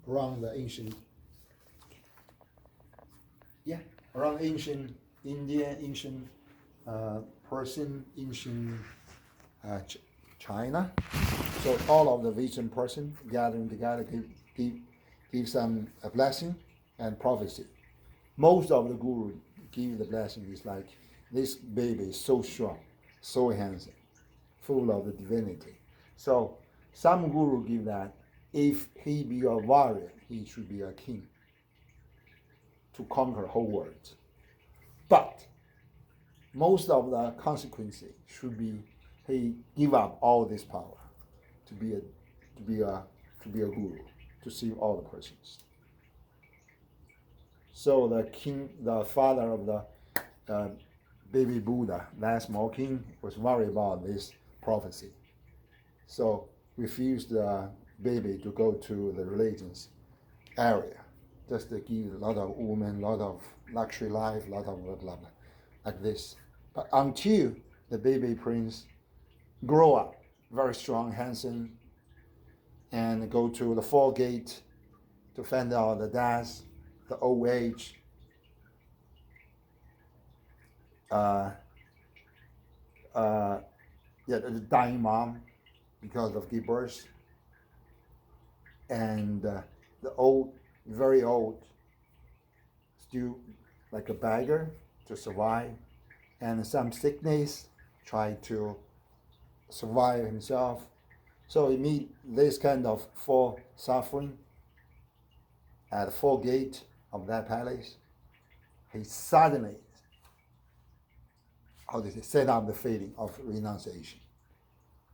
around the ancient, around ancient India, ancient Persian, ancient China. So all of the Western person gathering together give some a blessing and prophecy. Most of the guru give the blessing is like this baby is so strong, so handsome, full of the divinity. So some guru give that if he be a warrior, he should be a king to conquer whole world. But most of the consequences should be he give up all this power to be a guru, to save all the persons. So the king, the father of the baby Buddha, that small king, was worried about this prophecy. So refused the baby to go to the religion's area, just to give a lot of women, a lot of luxury life, a lot of blah, blah, blah, like this. But until the baby prince grow up, very strong, handsome, and go to the four gate to find out the death, the old age, the dying mom because of give birth, and the old, very old, still like a beggar to survive, and some sickness, try to survive himself. So he meet this kind of four suffering at the four gate of that palace. He suddenly, set up the feeling of renunciation.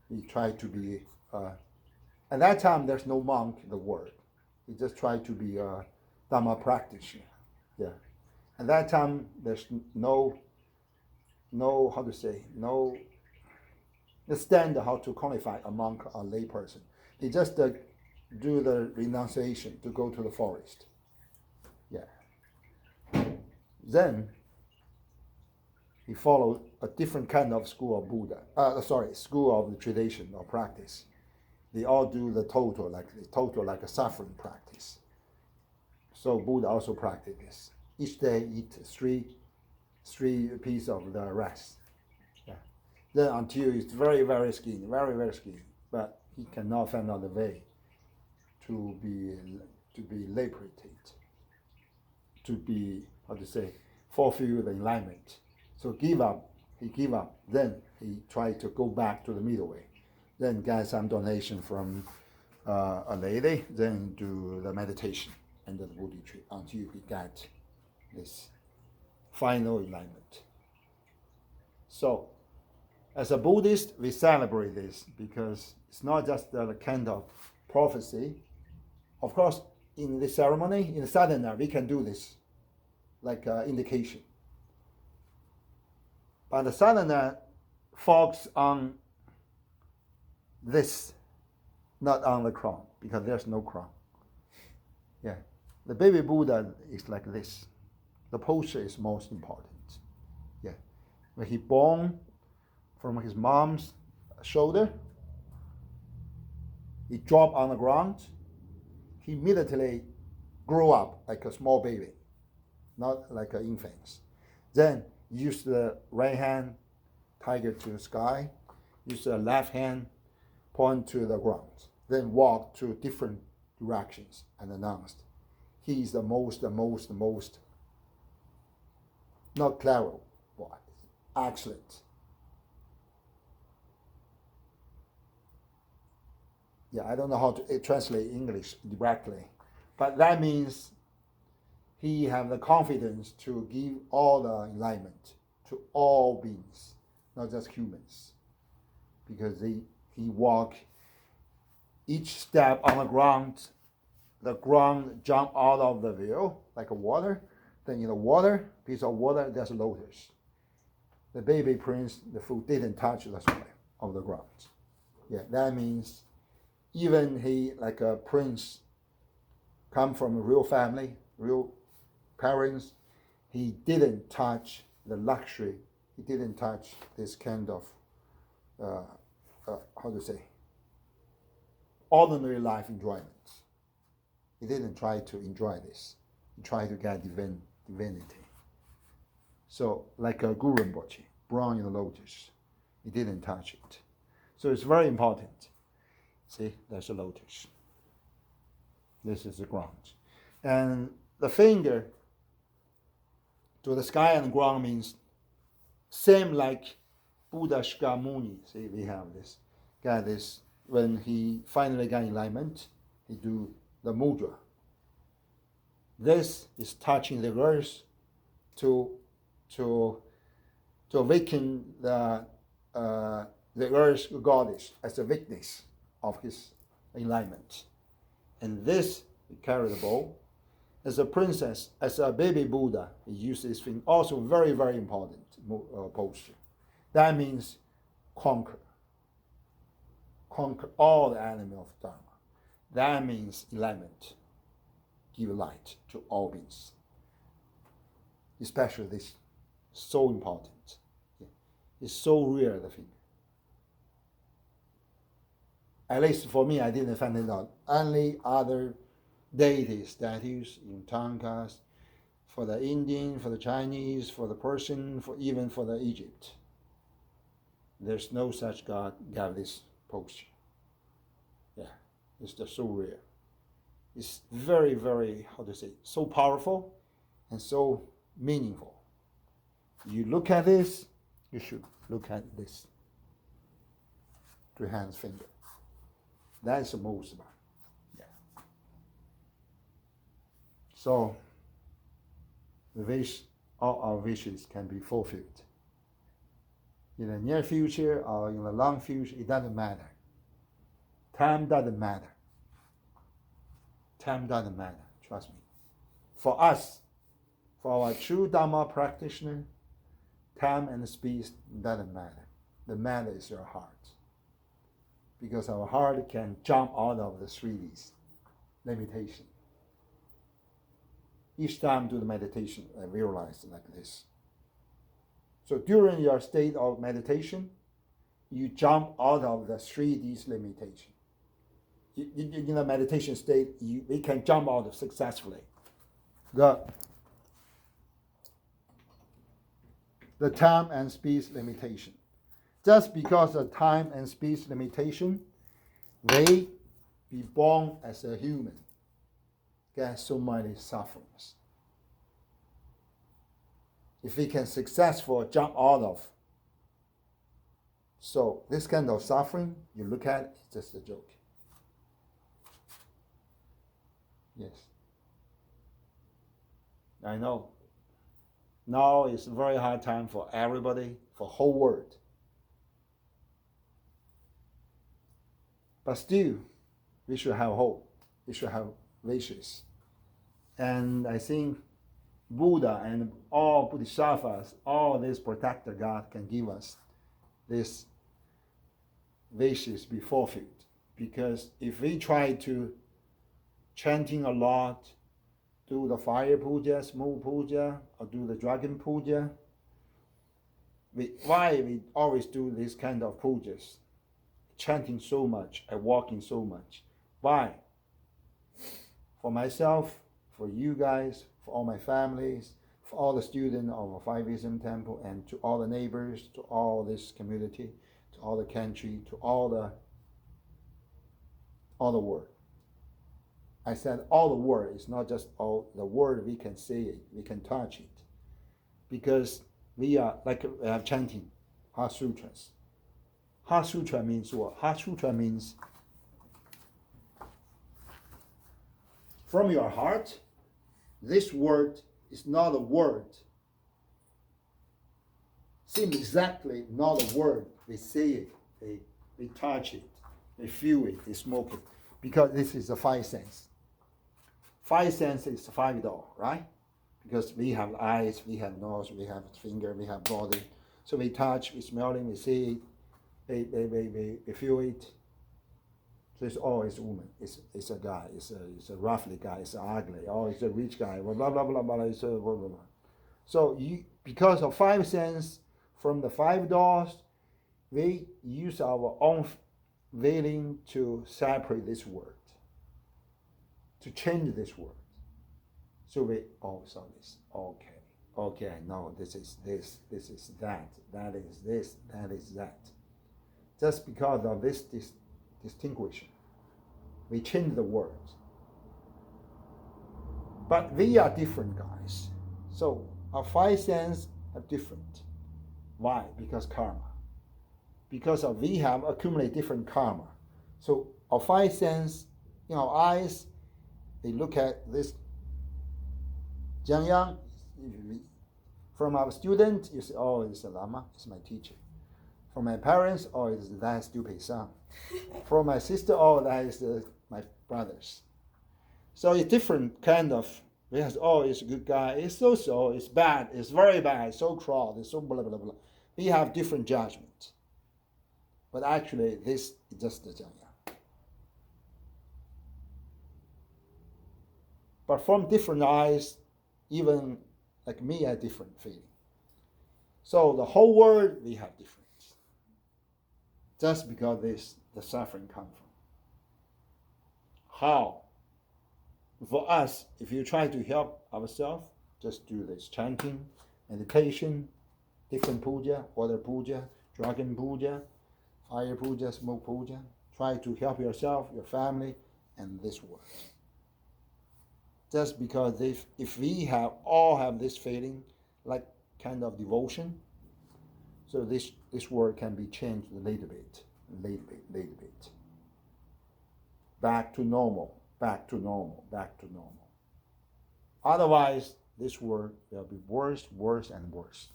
He tried to be, at that time there's no monk in the world. He just tried to be a Dharma practitioner. Yeah. At that time there's no the standard how to qualify a monk or lay person. He just do the renunciation to go to the forest. Yeah. Then he followed a different kind of school of Buddha. School of the tradition or practice. They all do the total like a suffering practice. So Buddha also practiced this. Each day eat three pieces of the rice. Yeah. Then until he's very, very skinny, very, very skinny, but he cannot find out the way to be liberated, to be fulfill the enlightenment. So he give up. Then he tried to go back to the middle way. Then get some donation from a lady. Then do the meditation under the Bodhi tree until he got this final enlightenment. So, as a Buddhist, we celebrate this because it's not just a kind of prophecy. Of course, in the ceremony, in the sadhana, we can do this, like indication. But the sadhana focuses on this, not on the crown, because there's no crown. Yeah, the baby Buddha is like this. The posture is most important. Yeah, when he born from his mom's shoulder, he dropped on the ground. He immediately grew up like a small baby, not like an infant. Then use the right hand, tiger to the sky. Use the left hand, point to the ground. Then walk to different directions and announced, he is the most, not clever, but excellent. Yeah, I don't know how to translate English directly, but that means he have the confidence to give all the enlightenment to all beings, not just humans, because he walk each step on the ground jump out of the veil like a water. Then in the water, piece of water, there's a lotus. The baby prince, the foot didn't touch the soil of the ground. Yeah, that means even he, like a prince, come from a real family, real parents, he didn't touch the luxury. He didn't touch this kind of, ordinary life enjoyments. He didn't try to enjoy this. He tried to get divinity. So like a Guru Rinpoche, born in the lotus, he didn't touch it. So it's very important. See, there's a lotus. This is the ground. And the finger to the sky and the ground means same like Buddha Shakyamuni. See, we have this. Got this. When he finally got enlightenment, he do the mudra. This is touching the earth to awaken the earth goddess as a witness of his enlightenment. And this, he carried the bowl. As a princess, as a baby Buddha, he used this thing. Also very, very important posture. That means conquer. Conquer all the enemy of Dharma. That means enlightenment. Give light to all beings. Especially this, so important. It's so rare, the thing. At least for me, I didn't find it out. Only other deity statues in Tankas, for the Indian, for the Chinese, for the Persian, even for the Egypt. There's no such god got this posture. Yeah, it's just so rare. It's very, very, so powerful and so meaningful. You look at this, you should look at this. 3 hands finger. That's the most about. Yeah. So the wish, all our wishes can be fulfilled. In the near future or in the long future, it doesn't matter. Time doesn't matter. Time doesn't matter, trust me. For us, for our true Dharma practitioner, time and space doesn't matter. The matter is your heart. Because our heart can jump out of the 3Ds limitation. Each time do the meditation, I realize like this. So during your state of meditation, you jump out of the 3Ds limitation. In the meditation state, we can jump out successfully. The time and space limitation. Just because of time and space limitation, they be born as a human, get so many sufferings. If we can successfully jump out of, so this kind of suffering, you look at it, it's just a joke. Yes. I know. Now it's a very hard time for everybody, for the whole world. But still, we should have hope. We should have wishes. And I think Buddha and all Bodhisattvas, all this protector God can give us these wishes be fulfilled. Because if we try to chanting a lot, do the fire puja, smoke puja, or do the dragon puja, why we always do this kind of pujas? Chanting so much and walking so much. Why? For myself, for you guys, for all my families, for all the students of the Five Wisdom Temple, and to all the neighbors, to all this community, to all the country, to all the world. I said all the world. It's not just all the word. We can say it. We can touch it. Because we are like chanting Heart Sutras. Heart Sutra means what? Heart Sutra means from your heart, this word is not a word. Seems exactly not a word. We say it, we touch it, we feel it, we smoke it. Because this is the 5 sense. 5 senses is 5 door, right? Because we have eyes, we have nose, we have finger, we have body. So we touch, we smell it, we see it, we feel it. So it's always a woman. It's a guy. It's a roughly guy. It's ugly. Oh, it's a rich guy. Blah blah blah blah. It's a blah blah blah. So because of 5 senses from the 5 doors, we use our own feeling to separate this word. to change this word. So we saw this. Okay, I know this is that, that is this, that is that. Just because of this distinction, we change the words. But we are different, guys. So our five senses are different. Why? Because karma. Because we have accumulated different karma. So our five senses, in our eyes, they look at this Jiangyang. From our student, you say, oh, it's a Lama, it's my teacher. From my parents, oh, it's that stupid son. From my sister, oh, that is my brothers. So it's different kind of, yes, oh, it's a good guy, it's so, it's bad, it's very bad, so cruel, it's so blah, blah, blah. We have different judgments. But actually, this is just the Jiangyang. But from different eyes, even like me, I have different feeling. So the whole world, we have different. Just because the suffering comes from. How? For us, if you try to help ourselves, just do this chanting, meditation, different puja, water puja, dragon puja, fire puja, smoke puja. Try to help yourself, your family, and this world. Just because if we all have this feeling, like kind of devotion, so this word can be changed a little bit. Back to normal. Otherwise, this word will be worse, and worse.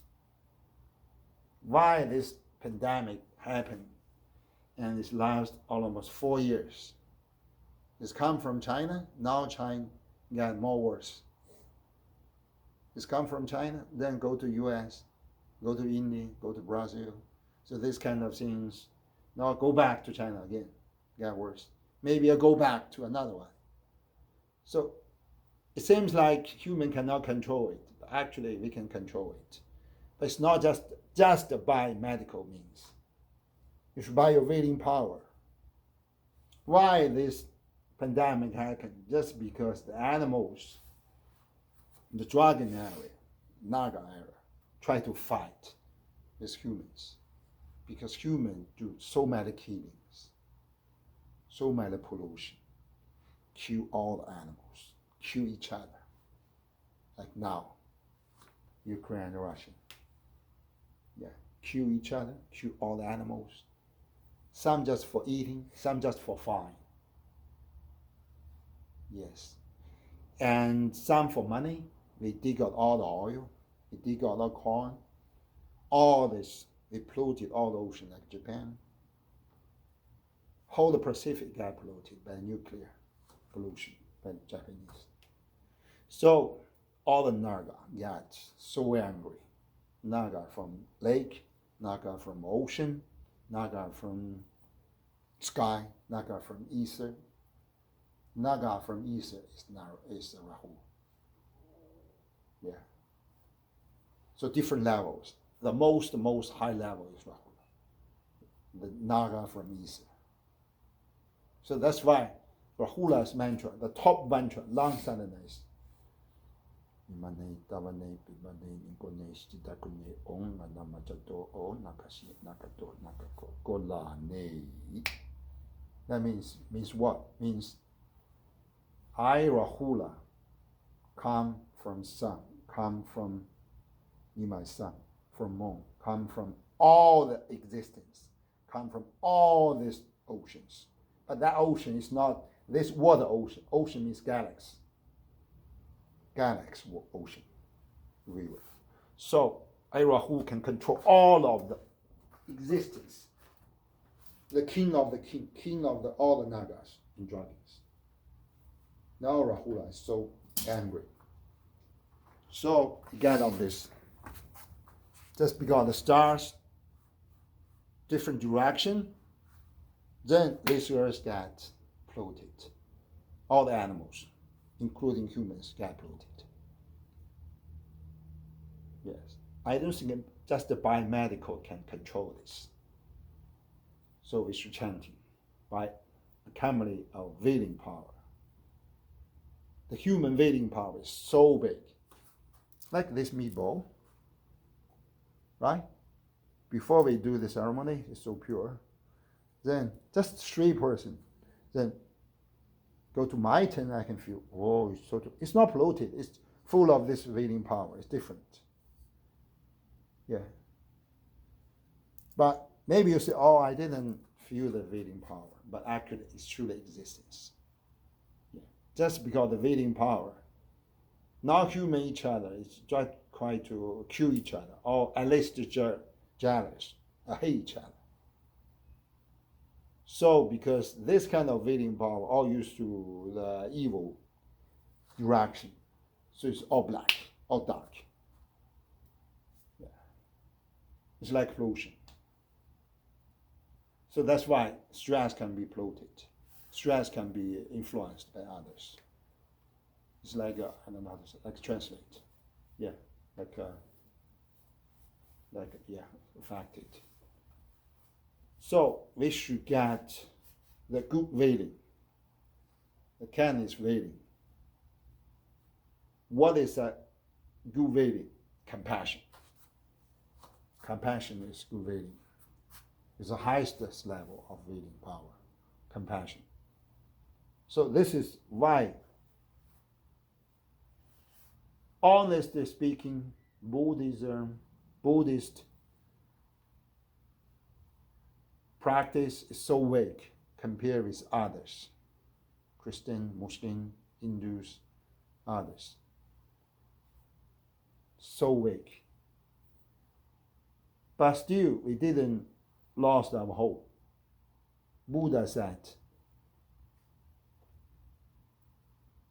Why this pandemic happened and it's last almost 4 years? It's come from China, now China got more worse. It's come from China, then go to US, go to India, go to Brazil. So this kind of things, now go back to China again, got worse. Maybe I'll go back to another one. So it seems like human cannot control it, but actually we can control it. But it's not just by medical means. It's by your willing power. Why this pandemic happened? Just because the animals, the dragon area, Naga area, try to fight with humans. Because humans do so many killings, so many pollution, kill all the animals, kill each other. Like now, Ukraine and Russia. Yeah, kill each other, kill all the animals. Some just for eating, some just for fun. Yes. And some for money. They dig out all the oil, they dig out all the corn, all this, they polluted all the ocean like Japan. Whole the Pacific got polluted by nuclear pollution by the Japanese. So all the Naga got so angry. Naga from lake, Naga from ocean, Naga from sky, Naga from ether. Naga from ether is Rahu. Yeah. So different levels. The most high level is Rahula. The Naga from ether. So that's why Rahula's mantra, the top mantra, long silent is Imane Tavane Pibane Nikone Shitakune Om Namajato O Nakashi Nakato Nakako Golane. That means what? Means I Rahula come from sun, come from my son, from moon, come from all the existence, come from all these oceans. But that ocean is not this water ocean. Ocean means galaxy. Galaxy ocean, river. So Rahu can control all of the existence. The king of the king, king of all the Nagas and dragons. Now Rahula is so angry. So get of this. Just because the stars, different direction, then this earth got polluted. All the animals, including humans, got polluted. Yes. I don't think just the biomedical can control this. So we should chant by accumulate our willing power. The human willing power is so big. Like this meatball, right? Before we do the ceremony, it's so pure. Then just 3%. Then go to my tent, I can feel, oh, it's not polluted. It's full of this willing power. It's different. Yeah. But maybe you say, oh, I didn't feel the willing power. But actually, it's truly existence. Yeah. Just because the willing power, not human each other, it's just try to kill each other, or at least jealous, or hate each other. So, because this kind of willing power all used to the evil direction, so it's all black, all dark. Yeah. It's like pollution. So that's why stress can be polluted. Stress can be influenced by others. It's like I don't know how to say, like translate. Yeah, affected. So we should get the good willing. The can is willing. What is a good willing? Compassion. Compassion is good willing. It's the highest level of willing power. Compassion. So this is why, honestly speaking, Buddhist practice is so weak compared with others, Christian, Muslim, Hindus, others. So weak. But still, we didn't lost our hope. Buddha said,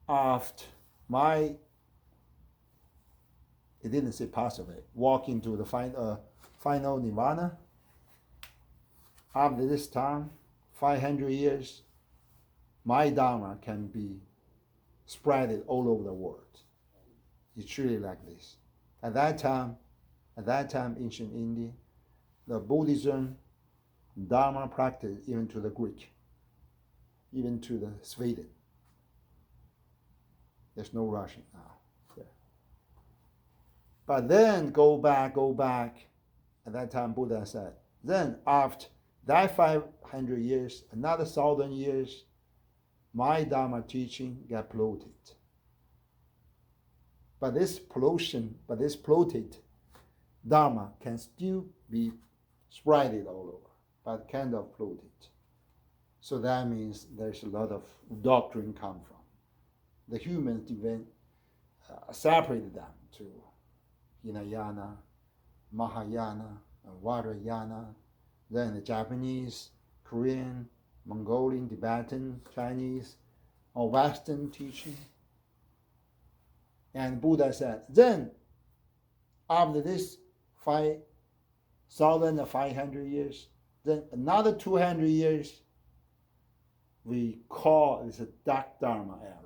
after he didn't say pass away, walk into the final nirvana. After this time, 500 years, my Dharma can be spread all over the world. It's truly like this. At that time, ancient India, the Buddhism, Dharma practice even to the Greek, even to the Sweden. There's no Russian now. Yeah. But then go back. At that time, Buddha said, then after that 500 years, another 1,000 years, my Dharma teaching got polluted. But this polluted Dharma can still be spread all over, but kind of polluted. So that means there's a lot of doctrine come from. The humans even separated them to Hinayana, Mahayana, and Vajrayana. Then the Japanese, Korean, Mongolian, Tibetan, Chinese, or Western teaching. And Buddha said, then after this 5,500 years, then another 200 years, we call this a Dark Dharma area.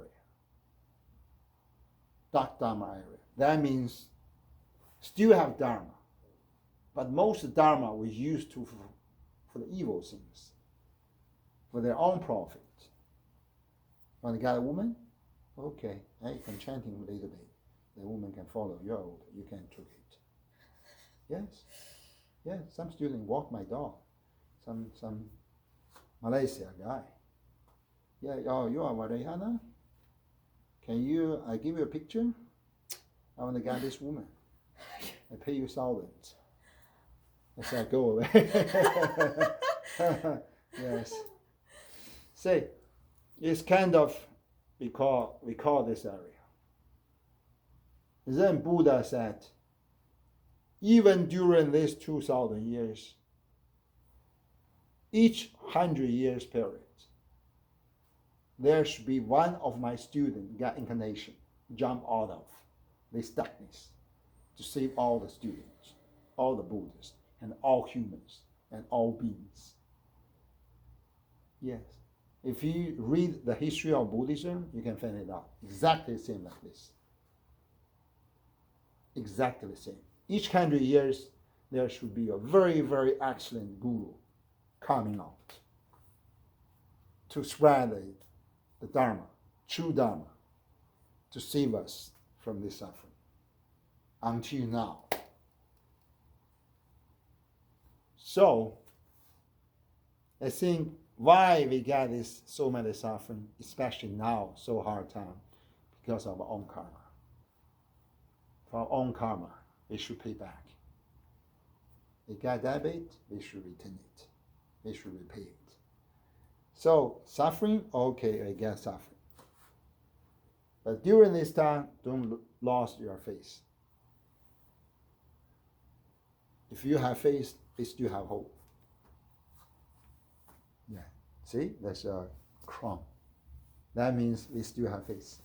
Dark Dharma area. That means still have Dharma, but most Dharma was used for the evil things, for their own profit. Want to get a woman? Okay, you can chanting a little bit. The woman can follow your order. You can took it. Yes. Some student walk my dog. Some Malaysia guy. Yeah. Oh, you are Varehana? Can I give you a picture? I want to get this woman. I pay you thousands. I said, go away. Yes. See, it's kind of, we call this area. Then Buddha said, even during these 2,000 years, each 100 years period, there should be one of my students get incarnation, jump out of this darkness to save all the students, all the Buddhists, and all humans, and all beings. Yes. If you read the history of Buddhism, you can find it out. Exactly the same like this. Exactly the same. Each 100 years, there should be a very, very excellent guru coming out to spread the Dharma, true Dharma. to save us from this suffering until now. So, I think why we get this so many suffering, especially now, so hard time, because of our own karma. For our own karma, we should pay back. We got debit, we should return it. We should repay it. So suffering, okay, I get suffering. But during this time, don't lose your faith. If you have faith, we still have hope. Yeah, see, that's a crown. That means we still have faith.